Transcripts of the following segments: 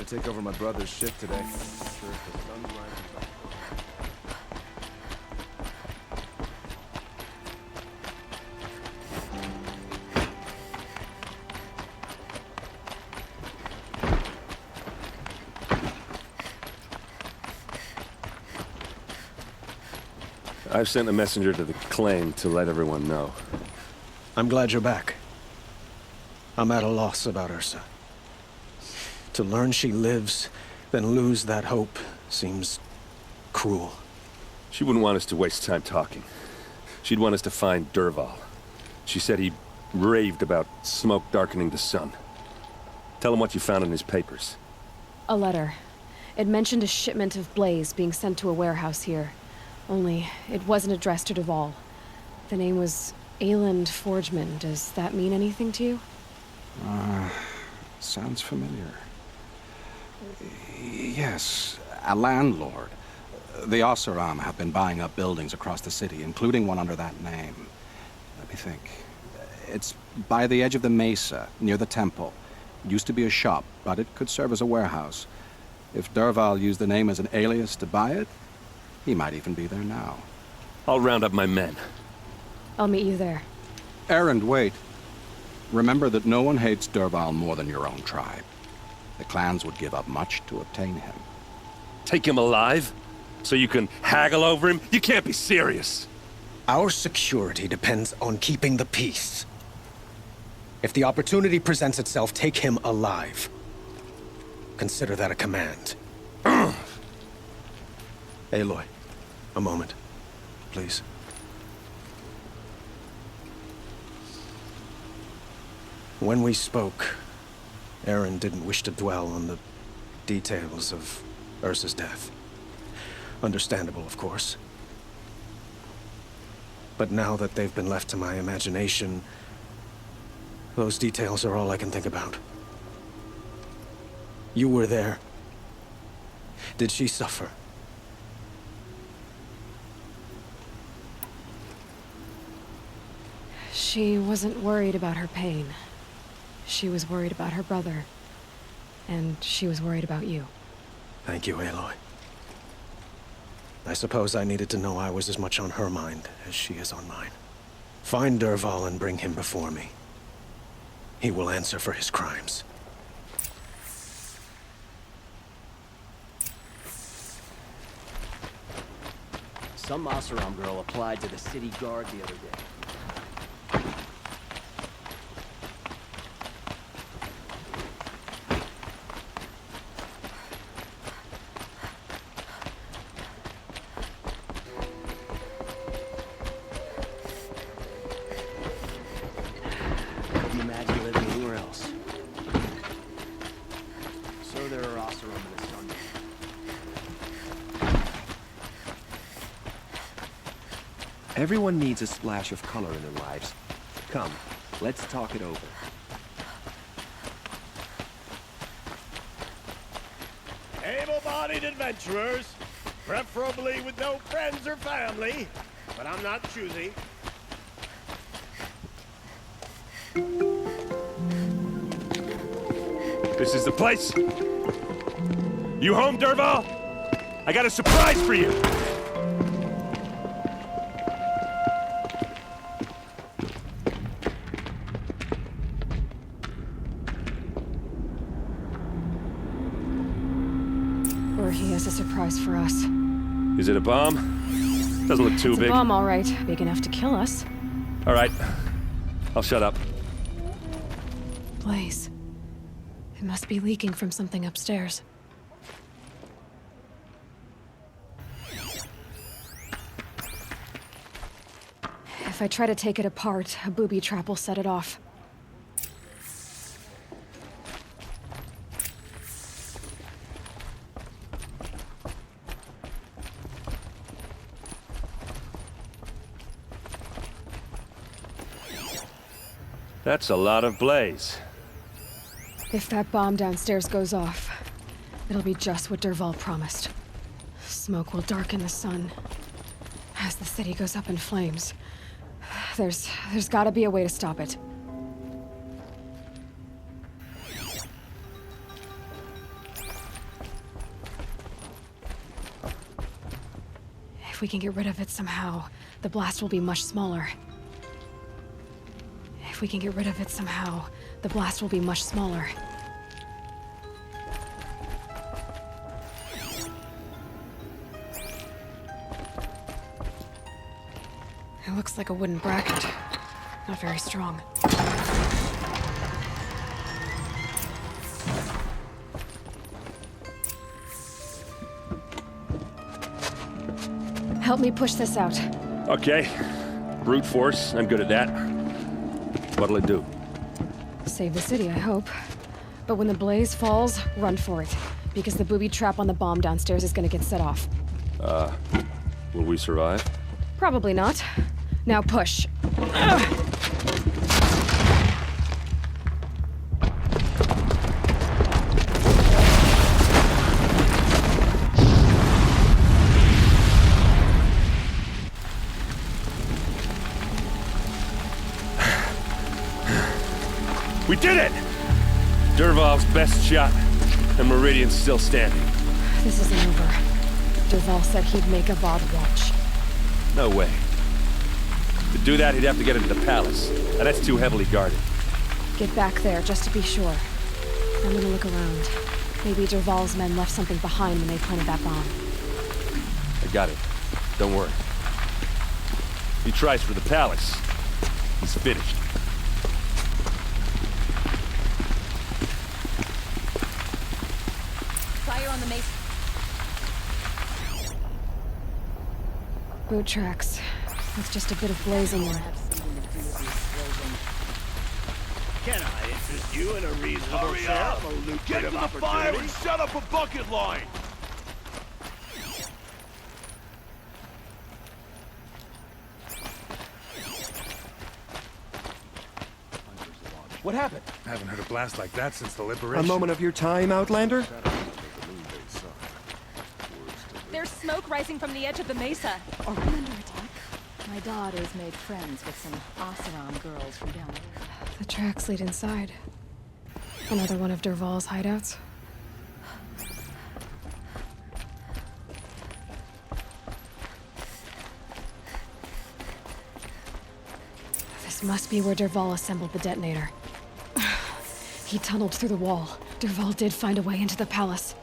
take over my brother's shit today. Sure if the sun's rising. I've sent a messenger to the claim to let everyone know. I'm glad you're back. I'm at a loss about Ursa. To learn she lives, then lose that hope, seems cruel. She wouldn't want us to waste time talking. She'd want us to find Dervahl. She said he raved about smoke darkening the sun. Tell him what you found in his papers. A letter. It mentioned a shipment of blaze being sent to a warehouse here. Only, it wasn't addressed to Dervahl. The name was Ayland Forgeman. Does that mean anything to you? Sounds familiar. Yes, a landlord. The Oseram have been buying up buildings across the city, including one under that name. Let me think. It's by the edge of the mesa, near the temple. It used to be a shop, but it could serve as a warehouse. If Dervahl used the name as an alias to buy it, he might even be there now. I'll round up my men. I'll meet you there. Erend, wait. Remember that no one hates Dervahl more than your own tribe. The clans would give up much to obtain him. Take him alive? So you can haggle over him? You can't be serious. Our security depends on keeping the peace. If the opportunity presents itself, take him alive. Consider that a command. Aloy, a moment, please. When we spoke, Erend didn't wish to dwell on the details of Ursa's death. Understandable, of course. But now that they've been left to my imagination, those details are all I can think about. You were there. Did she suffer? She wasn't worried about her pain. She was worried about her brother. And she was worried about you. Thank you, Aloy. I suppose I needed to know I was as much on her mind as she is on mine. Find Dervahl and bring him before me. He will answer for his crimes. Some Oseram girl applied to the city guard the other day. Can you imagine living anywhere else? So there are Oseram in the sun. Everyone needs a splash of color in their lives. Come, let's talk it over. Able-bodied adventurers, preferably with no friends or family, but I'm not choosy. This is the place. You home, Dervahl? I got a surprise for you. Or he has a surprise for us. Is it a bomb? Doesn't look too It's big. a bomb, all right. Big enough to kill us. All right. I'll shut up. Blaze. It must be leaking from something upstairs. If I try to take it apart, a booby trap will set it off. That's a lot of blaze. If that bomb downstairs goes off, it'll be just what Dervahl promised. Smoke will darken the sun. As the city goes up in flames, there's gotta be a way to stop it. If we can get rid of it somehow, the blast will be much smaller. If we can get rid of it somehow, the blast will be much smaller. It looks like a wooden bracket. Not very strong. Help me push this out. Okay. Brute force, I'm good at that. What'll it do? Save the city, I hope. But when the blaze falls, run for it. Because the booby trap on the bomb downstairs is gonna get set off. Will we survive? Probably not. Now push. We did it! Dervahl's best shot, and Meridian's still standing. This isn't over. Dervahl said he'd make a VOD watch. No way. To do that, he'd have to get into the palace, and that's too heavily guarded. Get back there, just to be sure. I'm gonna look around. Maybe Dervahl's men left something behind when they planted that bomb. I got it. Don't worry. If he tries for the palace, he's finished. Fire on the mace. Boot tracks. With just a bit of blaze in there. Can I interest you in a reasonable share of a lucrative opportunity? Set up a bucket line! What happened? I haven't heard a blast like that since the liberation. A moment of your time, Outlander? There's smoke rising from the edge of the mesa. Are we under attack? My daughter's made friends with some Oseram girls from down there. The tracks lead inside. Another one of Dervahl's hideouts. This must be where Dervahl assembled the detonator. He tunneled through the wall. Dervahl did find a way into the palace.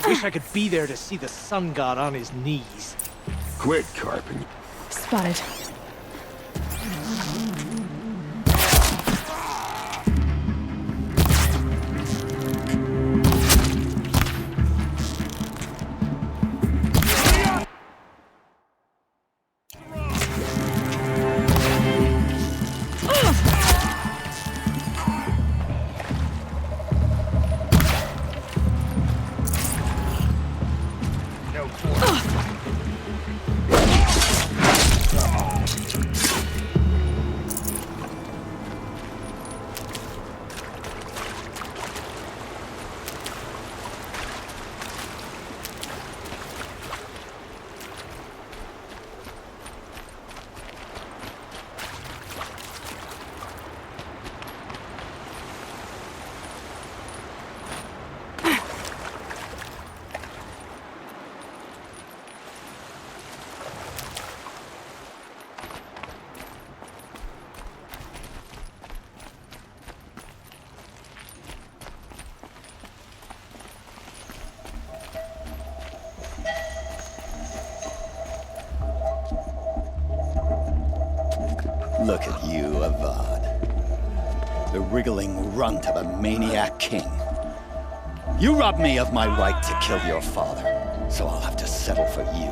Wish I could be there to see the sun god on his knees. Quit carping. Spotted. Look at you, Avad. The wriggling runt of a maniac king. You robbed me of my right to kill your father, so I'll have to settle for you.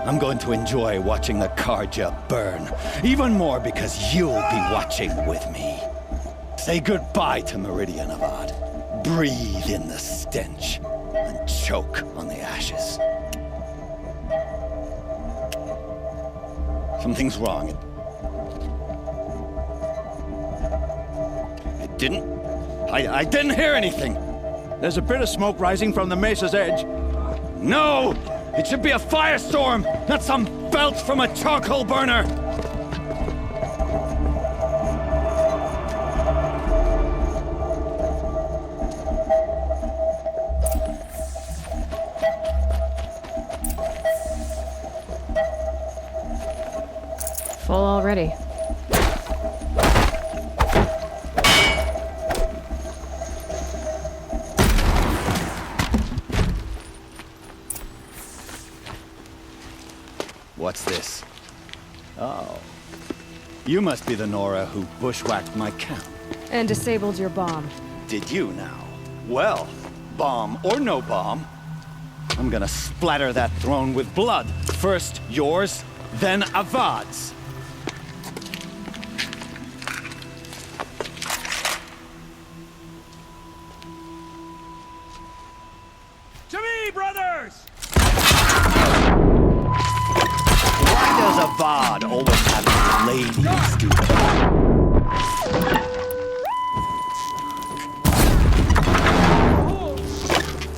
I'm going to enjoy watching the Karja burn, even more because you'll be watching with me. Say goodbye to Meridian, Avad. Breathe in the stench, and choke on the ashes. Something's wrong. I didn't hear anything. There's a bit of smoke rising from the mesa's edge. No! It should be a firestorm, not some belch from a charcoal burner! Full already. What's this? Oh. You must be the Nora who bushwhacked my camp. And disabled your bomb. Did you now? Well, bomb or no bomb, I'm gonna splatter that throne with blood. First yours, then Avad's. To me, brothers! Why does Avad always have ladies do that?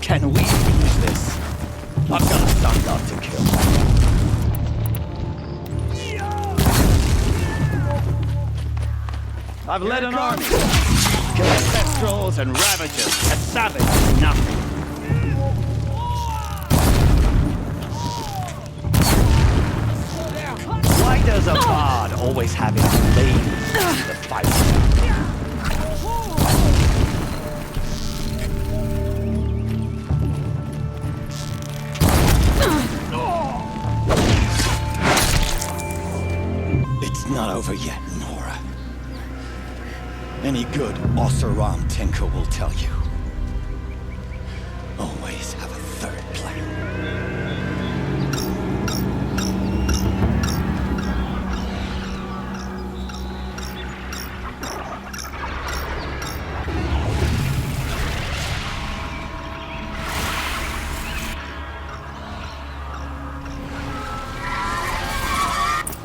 Can we finish this? I've got a sun god to kill. I've led an army. Kill ancestrals and ravagers, a savage, nothing. Why does Avad always have his ladies in the fight? It's not over yet, Nora. Any good Oseram tinker will tell you. Always have a third plan.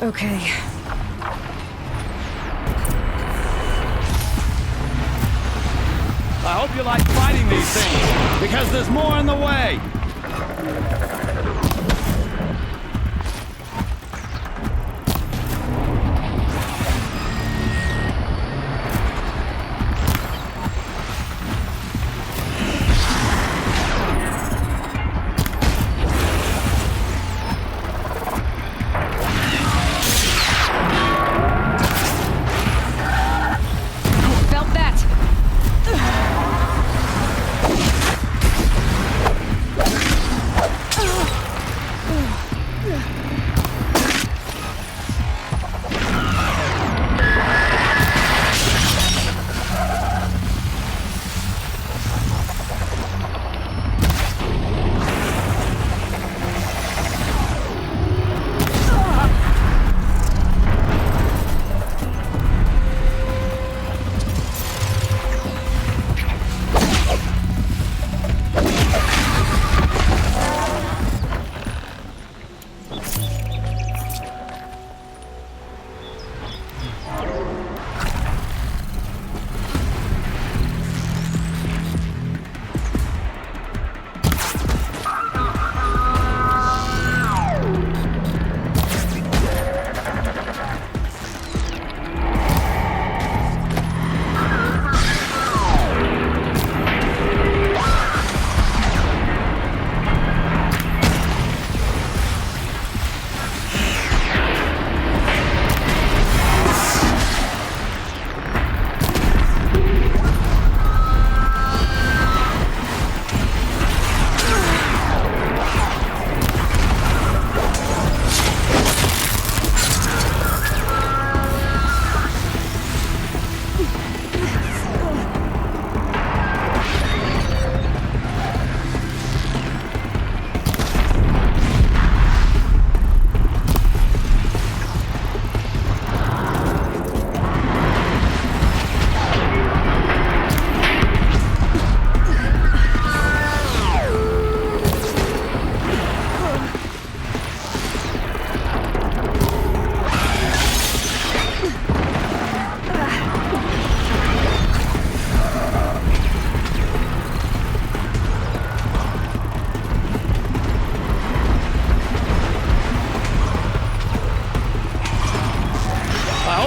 Okay. I hope you like fighting these things, because there's more in the way! Felt that!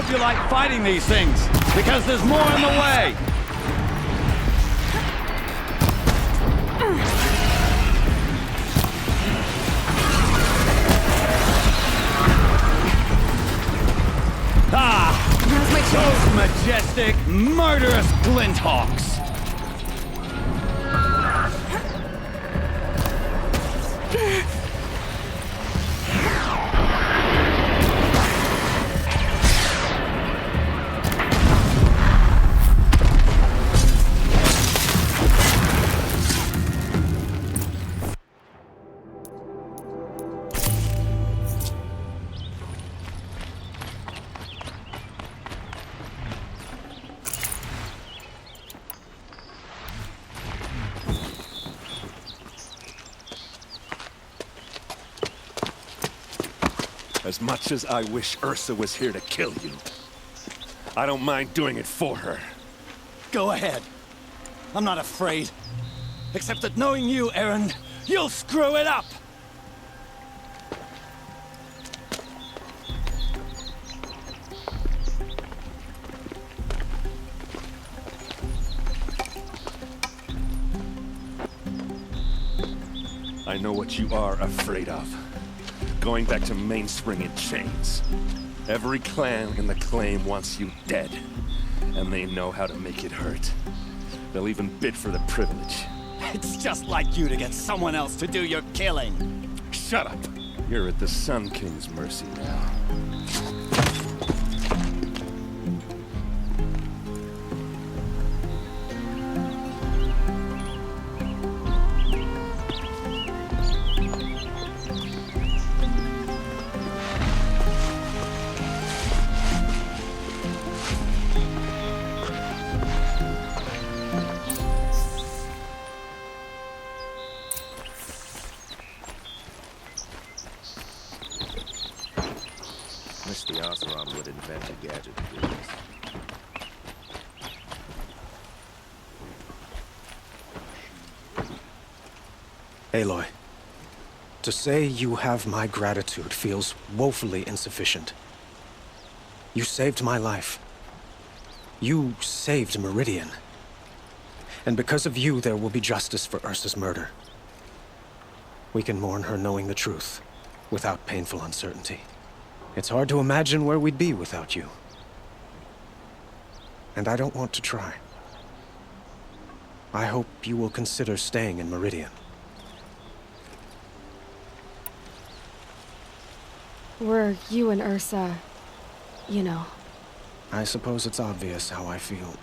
hope you like fighting these things, because there's more in the way. Those majestic, murderous glinthawks! As much as I wish Ursa was here to kill you, I don't mind doing it for her. Go ahead. I'm not afraid. Except that knowing you, Aaron, you'll screw it up! I know what you are afraid of. Going back to Mainspring in chains. Every clan in the claim wants you dead. And they know how to make it hurt. They'll even bid for the privilege. It's just like you to get someone else to do your killing. Shut up! You're at the Sun King's mercy now. The Oseram would invent a gadget to do this. Aloy, to say you have my gratitude feels woefully insufficient. You saved my life. You saved Meridian. And because of you, there will be justice for Ursa's murder. We can mourn her knowing the truth, without painful uncertainty. It's hard to imagine where we'd be without you. And I don't want to try. I hope you will consider staying in Meridian. Were you and Ursa, you know? I suppose it's obvious how I feel.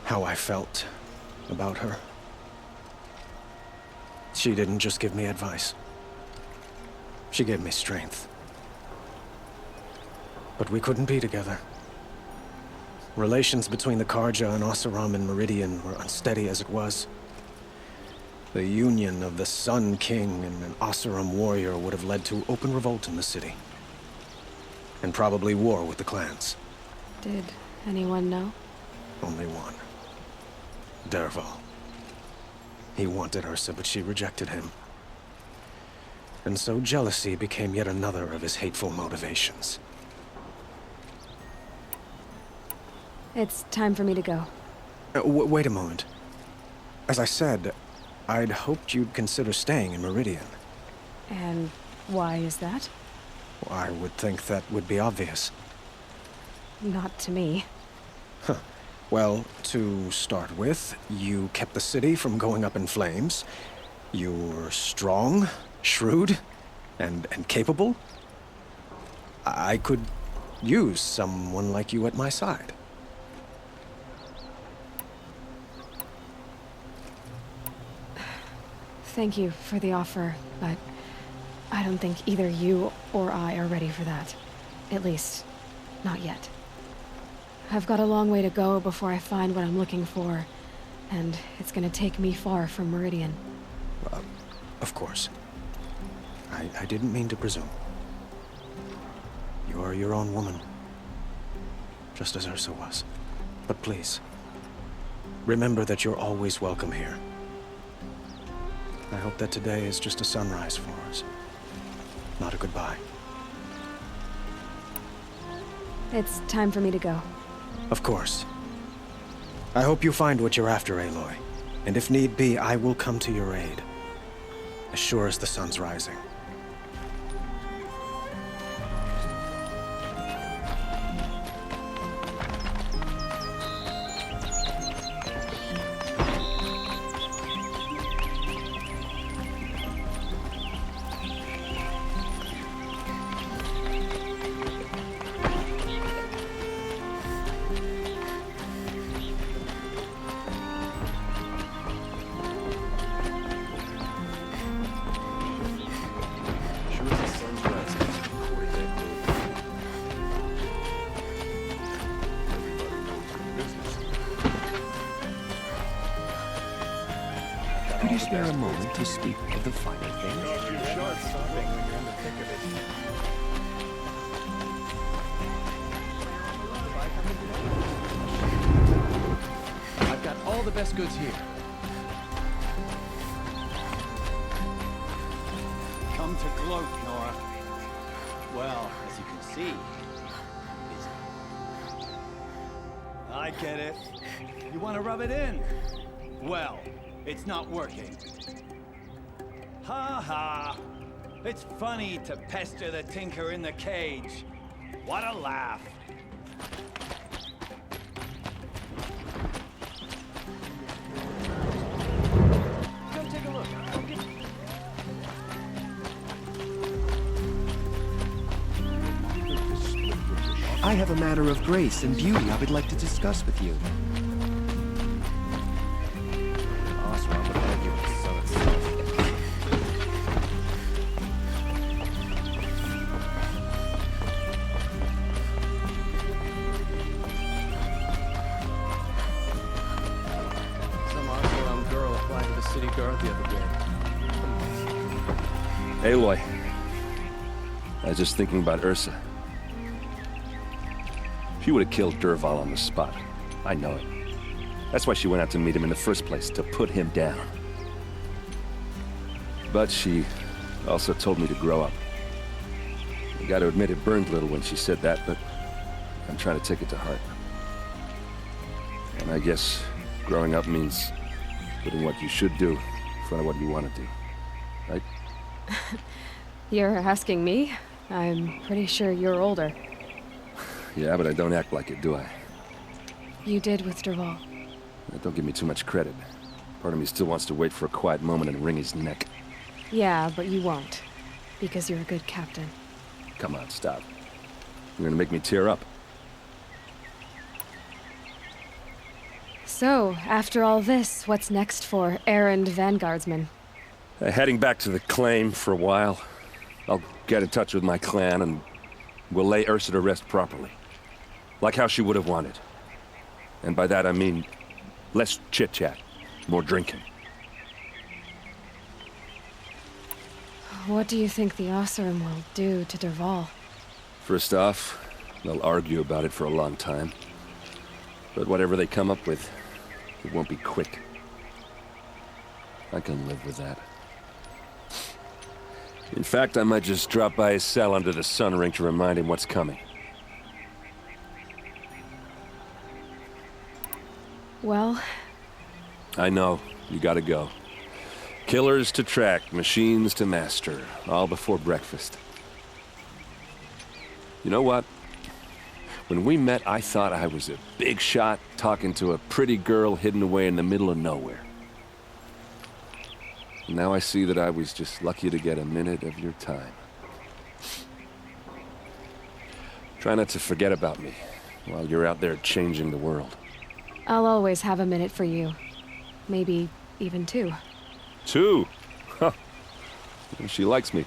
How I felt about her. She didn't just give me advice. She gave me strength. But we couldn't be together. Relations between the Karja and Oseram and Meridian were unsteady as it was. The union of the Sun King and an Oseram warrior would have led to open revolt in the city. And probably war with the clans. Did anyone know? Only one. Dervahl. He wanted Ursa, but she rejected him. And so jealousy became yet another of his hateful motivations. It's time for me to go. Wait a moment. As I said, I'd hoped you'd consider staying in Meridian. And why is that? I would think that would be obvious. Not to me. Huh. Well, to start with, you kept the city from going up in flames. You were strong, shrewd, and capable. I could use someone like you at my side. Thank you for the offer, but I don't think either you or I are ready for that. At least, not yet. I've got a long way to go before I find what I'm looking for, and it's gonna take me far from Meridian. Of course. I didn't mean to presume. You're your own woman. Just as Ursa was. But please, remember that you're always welcome here. I hope that today is just a sunrise for us, not a goodbye. It's time for me to go. Of course. I hope you find what you're after, Aloy. And if need be, I will come to your aid. As sure as the sun's rising. Could you spare a moment to speak of the finer things? I've got all the best goods here. Come to gloat, Nora. Well, as you can see, I get it. You want to rub it in? Well, it's not working. Ha ha! It's funny to pester the tinker in the cage. What a laugh! Come take a look. I have a matter of grace and beauty I would like to discuss with you. Aloy. I was just thinking about Ursa. She would have killed Dervahl on the spot. I know it. That's why she went out to meet him in the first place, to put him down. But she also told me to grow up. I gotta admit it burned a little when she said that, but I'm trying to take it to heart. And I guess growing up means putting what you should do in front of what you want to do. Right? You're asking me? I'm pretty sure you're older. Yeah, but I don't act like it, do I? You did with Dervahl. Don't give me too much credit. Part of me still wants to wait for a quiet moment and wring his neck. Yeah, but you won't. Because you're a good captain. Come on, stop. You're gonna make me tear up. So, after all this, what's next for errand vanguardsman? Heading back to the claim for a while. I'll get in touch with my clan and we'll lay Ursa to rest properly. Like how she would have wanted. And by that I mean less chit-chat, more drinking. What do you think the Oseram will do to Dervahl? First off, they'll argue about it for a long time. But whatever they come up with, it won't be quick. I can live with that. In fact, I might just drop by his cell under the sun ring to remind him what's coming. Well... I know. You gotta go. Killers to track, machines to master, all before breakfast. You know what? When we met, I thought I was a big shot talking to a pretty girl hidden away in the middle of nowhere. Now I see that I was just lucky to get a minute of your time. Try not to forget about me while you're out there changing the world. I'll always have a minute for you. Maybe even two. 2? Huh. She likes me.